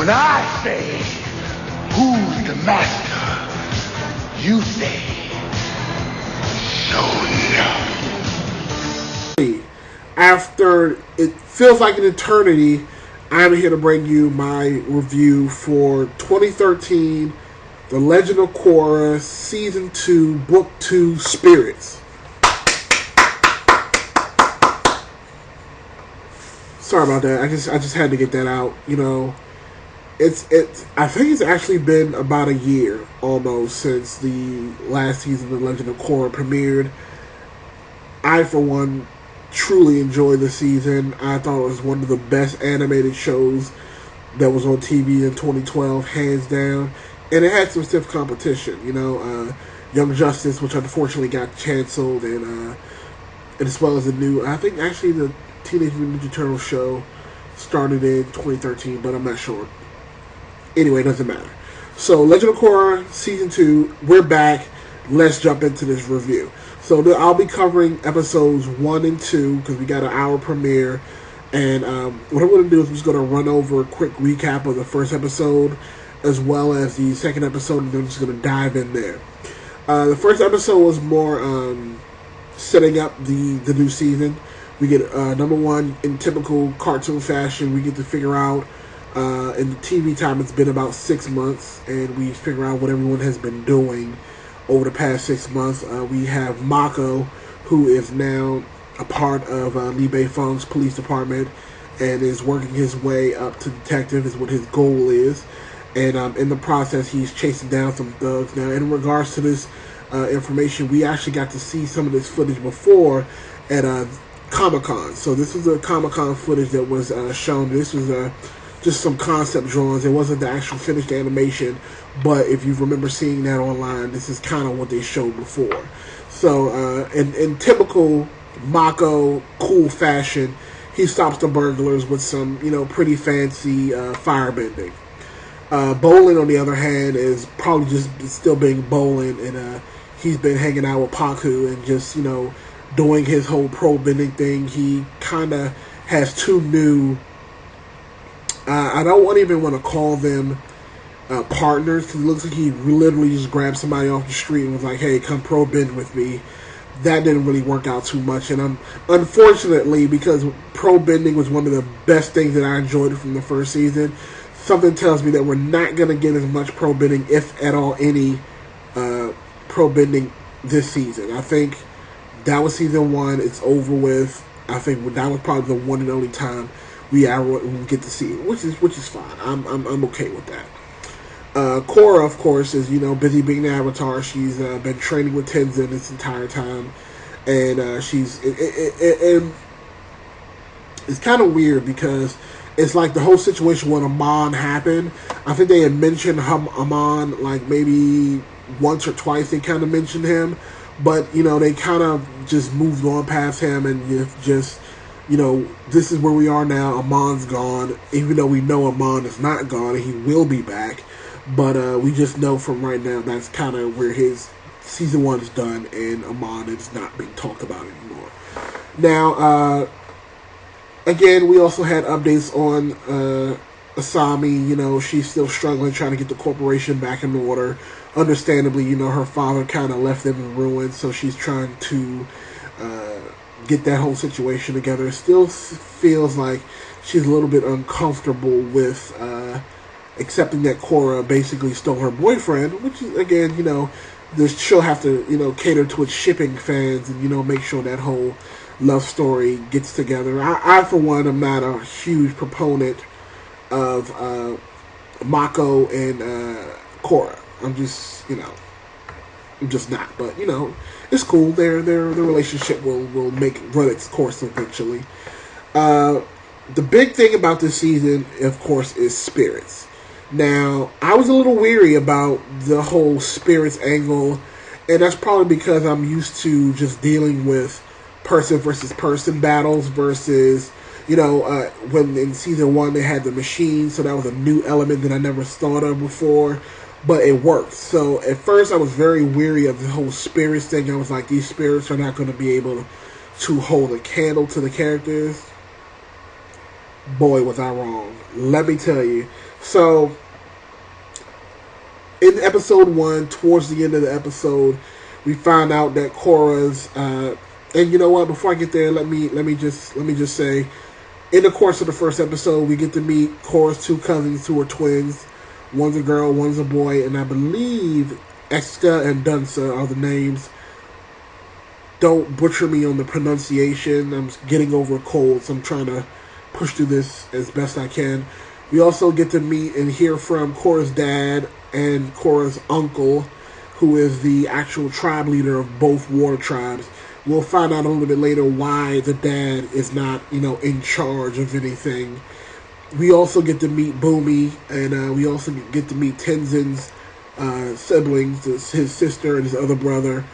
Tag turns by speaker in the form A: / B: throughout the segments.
A: When I say, who's the master? You say, no.
B: After it feels like an eternity, I'm here to bring you my review for 2013, The Legend of Korra, Season 2, Book 2, Spirits. Sorry about that. I just had to get that out. You know, it's. I think it's actually been about a year almost since the last season of The Legend of Korra premiered. I, for one, truly enjoyed the season. I thought it was one of the best animated shows that was on TV in 2012, hands down. And it had some stiff competition, you know. Young Justice, which unfortunately got canceled, and as well as the new, I think actually the Teenage Mutant Ninja Turtles show started in 2013, but I'm not sure. Anyway, it doesn't matter. So, Legend of Korra, Season 2, we're back. Let's jump into this review. So, I'll be covering episodes 1 and 2, because we got an hour premiere. And what I'm going to do is I'm just going to run over a quick recap of the first episode, as well as the second episode, and then I'm just going to dive in there. The first episode was more setting up the new season. We get, number one, in typical cartoon fashion, we get to figure out, in the TV time, it's been about 6 months, and we figure out what everyone has been doing over the past 6 months. We have Mako, who is now a part of Li Beifeng's police department, and is working his way up to detective, is what his goal is. And in the process, he's chasing down some thugs. Now, in regards to this information, we actually got to see some of this footage before at Comic-Con. So this was the Comic-Con footage that was shown. This was just some concept drawings. It wasn't the actual finished animation, but if you remember seeing that online, this is kind of what they showed before. So in typical Mako cool fashion, he stops the burglars with some, you know, pretty fancy firebending. Bolin, on the other hand, is probably just still being Bolin, and he's been hanging out with Paku and just, you know, doing his whole pro-bending thing. He kind of has two new, I don't even want to call them partners, because it looks like he literally just grabbed somebody off the street and was like, hey, come pro-bend with me. That didn't really work out too much, and unfortunately, because pro-bending was one of the best things that I enjoyed from the first season, something tells me that we're not going to get as much pro-bending, if at all any, pro-bending this season. I think that was season 1. It's over with. I think that was probably the one and only time we get to see it, which is fine. I'm okay with that. Korra, of course, is, you know, busy being an avatar. She's been training with Tenzin this entire time, and she's it's kind of weird because it's like the whole situation when Amon happened. I think they had mentioned Amon like maybe once or twice. They kind of mentioned him. But, you know, they kind of just moved on past him, and just, you know, this is where we are now. Amon's gone, even though we know Amon is not gone and he will be back. But we just know from right now that's kind of where his season 1 is done, and Amon is not being talked about anymore. Now, again, we also had updates on Asami. You know, she's still struggling, trying to get the corporation back in order. Understandably, you know, her father kind of left them in ruins, so she's trying to get that whole situation together. It still feels like she's a little bit uncomfortable with accepting that Korra basically stole her boyfriend, which is, again, you know, she'll have to, you know, cater to its shipping fans and, you know, make sure that whole love story gets together. I for one, am not a huge proponent of Mako and Korra. I'm just, you know, I'm just not. But, you know, it's cool. Their relationship will run its course eventually. The big thing about this season, of course, is spirits. Now, I was a little weary about the whole spirits angle, and that's probably because I'm used to just dealing with person versus person battles versus, you know, when in season 1 they had the machine, so that was a new element that I never thought of before. But it worked. So at first I was very weary of the whole spirits thing. I was like, these spirits are not going to be able to hold a candle to the characters. boy, was I wrong. Let me tell you. So, in episode 1, towards the end of the episode, we found out that Korra's, and you know what? Before I get there, let me just say, in the course of the first episode, we get to meet Korra's two cousins who are twins. One's a girl, one's a boy, and I believe Eska and Dunsa are the names. Don't butcher me on the pronunciation. I'm getting over a cold, so I'm trying to push through this as best I can. We also get to meet and hear from Korra's dad and Coras Uncle, who is the actual tribe leader of both water tribes. We'll find out a little bit later why the dad is not, in charge of anything. We also get to meet Boomy, and we also get to meet Tenzin's siblings, his sister and his other brother,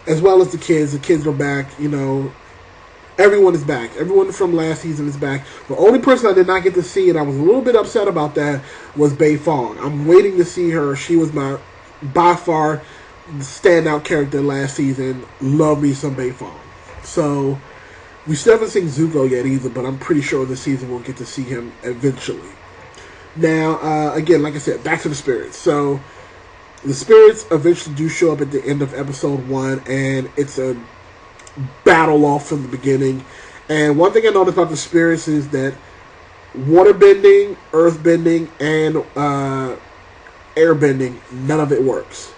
B: as well as the kids. The kids are back, Everyone is back. Everyone from last season is back. The only person I did not get to see, and I was a little bit upset about that, was Bei Fong. I'm waiting to see her. She was my, by far, standout character last season. Love me some Bei Fong. So, we still haven't seen Zuko yet either, but I'm pretty sure this season we'll get to see him eventually. Now, again, like I said, back to the spirits. So, the spirits eventually do show up at the end of episode 1, and it's a battle off from the beginning. And one thing I noticed about the spirits is that water bending, earth bending, and air bending, none of it works.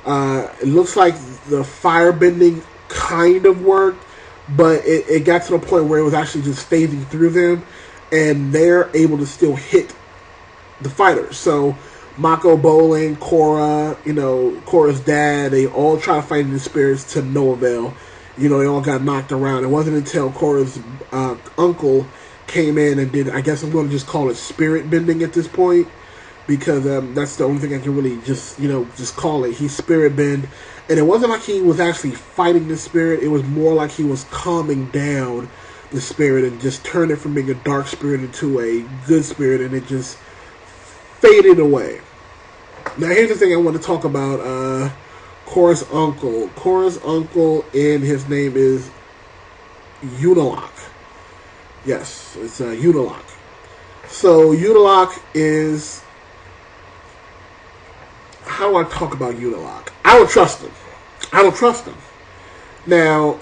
B: It looks like the fire bending kind of worked, but it got to the point where it was actually just phasing through them, and they're able to still hit the fighters. So Mako, Bolin, Korra, Korra's dad, they all try to fight the spirits to no avail. They all got knocked around. It wasn't until Korra's uncle came in and did, I guess I'm going to just call it spirit bending at this point, because that's the only thing I can really just call it. He spirit bend, and it wasn't like he was actually fighting the spirit. It was more like he was calming down the spirit and just turned it from being a dark spirit into a good spirit, and it just faded away. Now, here's the thing I want to talk about. Coras Uncle. Coras Uncle, and his name is Unalaq. Yes, it's Unalaq. So Unalaq is... How do I talk about Unalaq? I don't trust him. I don't trust him. Now,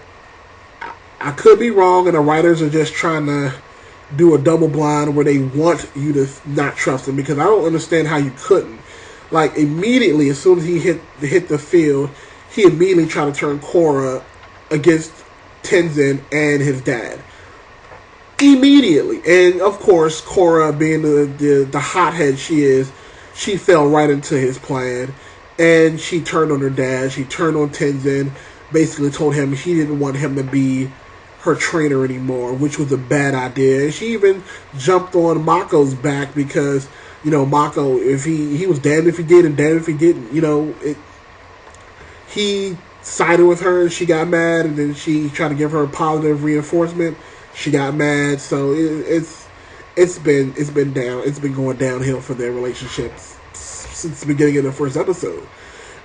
B: I could be wrong, and the writers are just trying to do a double blind where they want you to not trust him, because I don't understand how you couldn't. Like, immediately, as soon as he hit the field, he immediately tried to turn Korra against Tenzin and his dad. Immediately. And, of course, Korra, being the hothead she is, she fell right into his plan. And she turned on her dad. She turned on Tenzin. Basically told him she didn't want him to be her trainer anymore, which was a bad idea. And she even jumped on Mako's back because... Mako, if he was damned if he did and damned if he didn't. He sided with her and she got mad, and then she tried to give her a positive reinforcement. She got mad, so it's been going downhill for their relationship since the beginning of the first episode.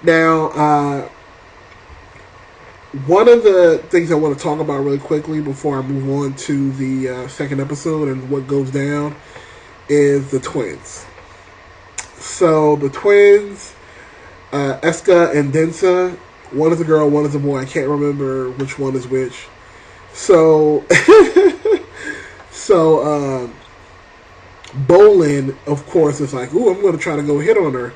B: Now, one of the things I want to talk about really quickly before I move on to the second episode and what goes down is the twins. So the twins, Eska and Densa, one is a girl, one is a boy. I can't remember which one is which. So, Bolin, of course, is like, ooh, I'm going to try to go hit on her.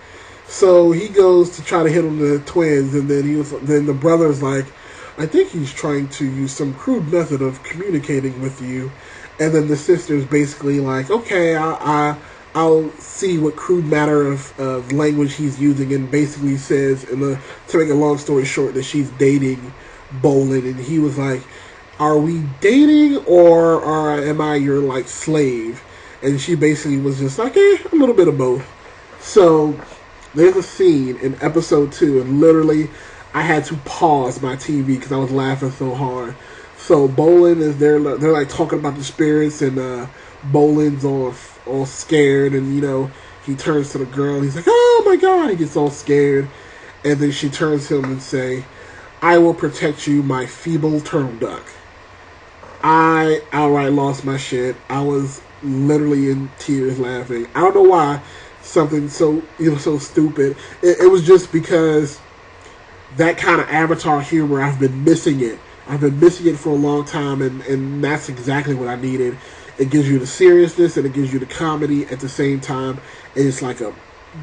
B: So he goes to try to hit on the twins, and then the brother's like, I think he's trying to use some crude method of communicating with you. And then the sister's basically like, okay, I'll see what crude matter of language he's using, and basically says, to make a long story short, that she's dating Bolin. And he was like, are we dating, or am I your, slave? And she basically was just like, a little bit of both. So there's a scene in episode 2, and literally I had to pause my TV because I was laughing so hard. So Bolin is there, they're talking about the spirits, and Bolin's all scared, and he turns to the girl, and he's like, oh my god, he gets all scared, and then she turns to him and say, I will protect you, my feeble turtle duck. I outright lost my shit. I was literally in tears laughing. I don't know why. Something so so stupid. It was just because that kind of Avatar humor, I've been missing it. I've been missing it for a long time, and that's exactly what I needed. It gives you the seriousness and it gives you the comedy at the same time. And it's like a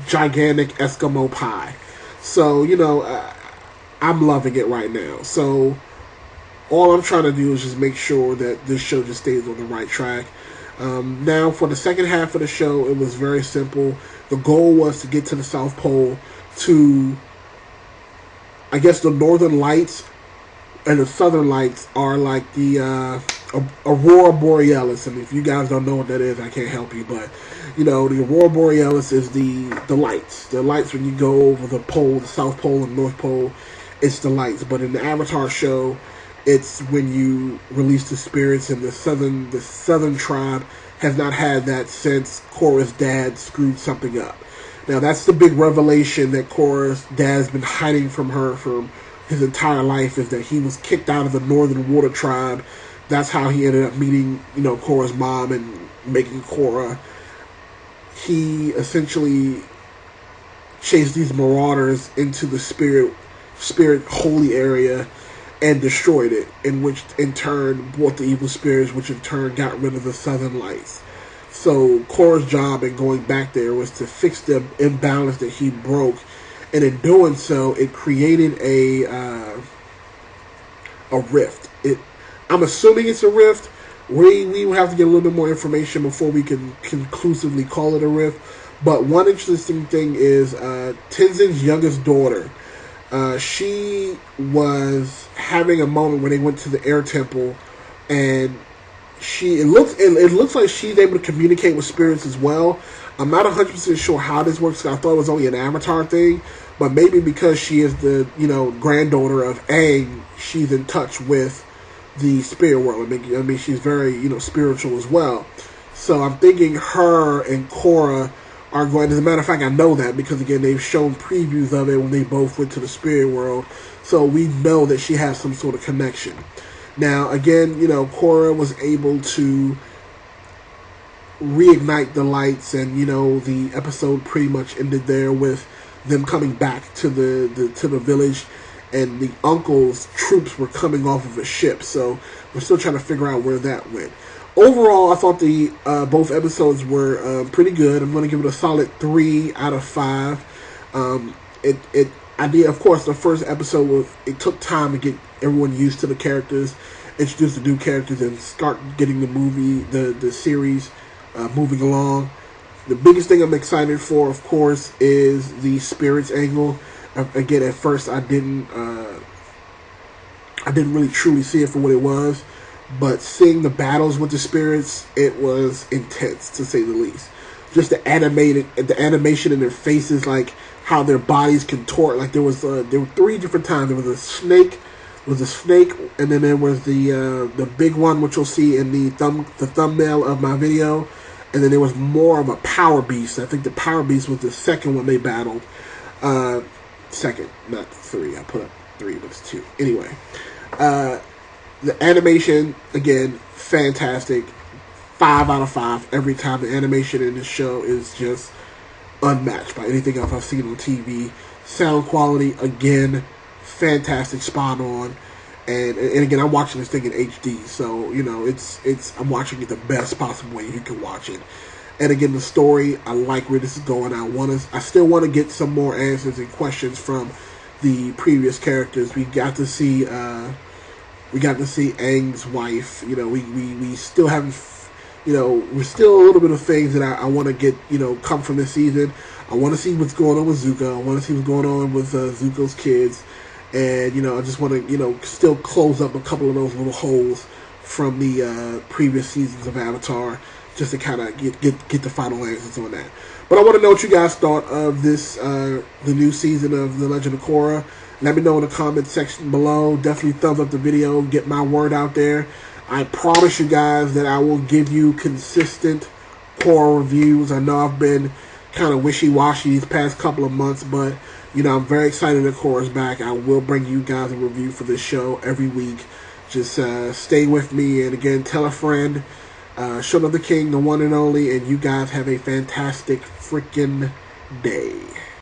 B: gigantic Eskimo pie. So, I'm loving it right now. So, all I'm trying to do is just make sure that this show just stays on the right track. Now, for the second half of the show, it was very simple. The goal was to get to the South Pole to, I guess, the Northern Lights and the Southern Lights are like the Aurora Borealis. And if you guys don't know what that is, I can't help you. But, the Aurora Borealis is the lights. The lights when you go over the pole, the South Pole and North Pole, it's the lights. But in the Avatar show, it's when you release the spirits, and the southern tribe has not had that since Korra's dad screwed something up. Now that's the big revelation that Korra's dad has been hiding from her for his entire life, is that he was kicked out of the Northern Water Tribe. That's how he ended up meeting, Korra's mom and making Korra. He essentially chased these marauders into the spirit holy area and destroyed it, in which in turn brought the evil spirits, which in turn got rid of the Southern Lights. So Korra's job in going back there was to fix the imbalance that he broke, and in doing so, it created a rift. I'm assuming it's a rift. We will have to get a little bit more information before we can conclusively call it a rift. But one interesting thing is Tenzin's youngest daughter. She was having a moment where they went to the air temple, and it looks like she's able to communicate with spirits as well. I'm not 100% sure how this works. I thought it was only an Avatar thing, but maybe because she is the granddaughter of Aang, she's in touch with the spirit world. I mean, she's very spiritual as well. So I'm thinking her and Korra are going. As a matter of fact, I know that because again they've shown previews of it when they both went to the spirit world. So we know that she has some sort of connection. Now again, Korra was able to reignite the lights, and the episode pretty much ended there with them coming back to the village, and the uncle's troops were coming off of a ship. So we're still trying to figure out where that went. Overall, I thought the both episodes were pretty good. I'm going to give it a solid 3 out of 5. I did, of course, the first episode it took time to get everyone used to the characters, introduce the new characters, and start getting the series moving along. The biggest thing I'm excited for, of course, is the spirits angle. Again, at first I didn't really truly see it for what it was. But seeing the battles with the spirits, it was intense, to say the least. Just the animation in their faces, like how their bodies contort. Like there were 3 different times. There was a snake, and then there was the big one, which you'll see in the thumbnail of my video, and then there was more of a power beast. I think the power beast was the second one they battled. Second, not 3. I put up 3, but it's 2. Anyway. The animation, again, fantastic. 5 out of 5 every time. The animation in this show is just unmatched by anything else I've seen on TV. Sound quality, again, fantastic, spot on. And again, I'm watching this thing in HD, so I'm watching it the best possible way you can watch it. And again, the story, I like where this is going. I still want to get some more answers and questions from the previous characters. We got to see Aang's wife. We still haven't. We're still a little bit of things that I want to get. Come from this season. I want to see what's going on with Zuko. I want to see what's going on with Zuko's kids, and I just want to still close up a couple of those little holes from the previous seasons of Avatar, just to kind of get the final answers on that. But I want to know what you guys thought of this the new season of The Legend of Korra. Let me know in the comment section below. Definitely thumbs up the video. Get my word out there. I promise you guys that I will give you consistent Korra reviews. I know I've been kind of wishy-washy these past couple of months, but I'm very excited that Korra's back. I will bring you guys a review for this show every week. Just stay with me, and again, tell a friend. Show of the King, the one and only, and you guys have a fantastic freaking day.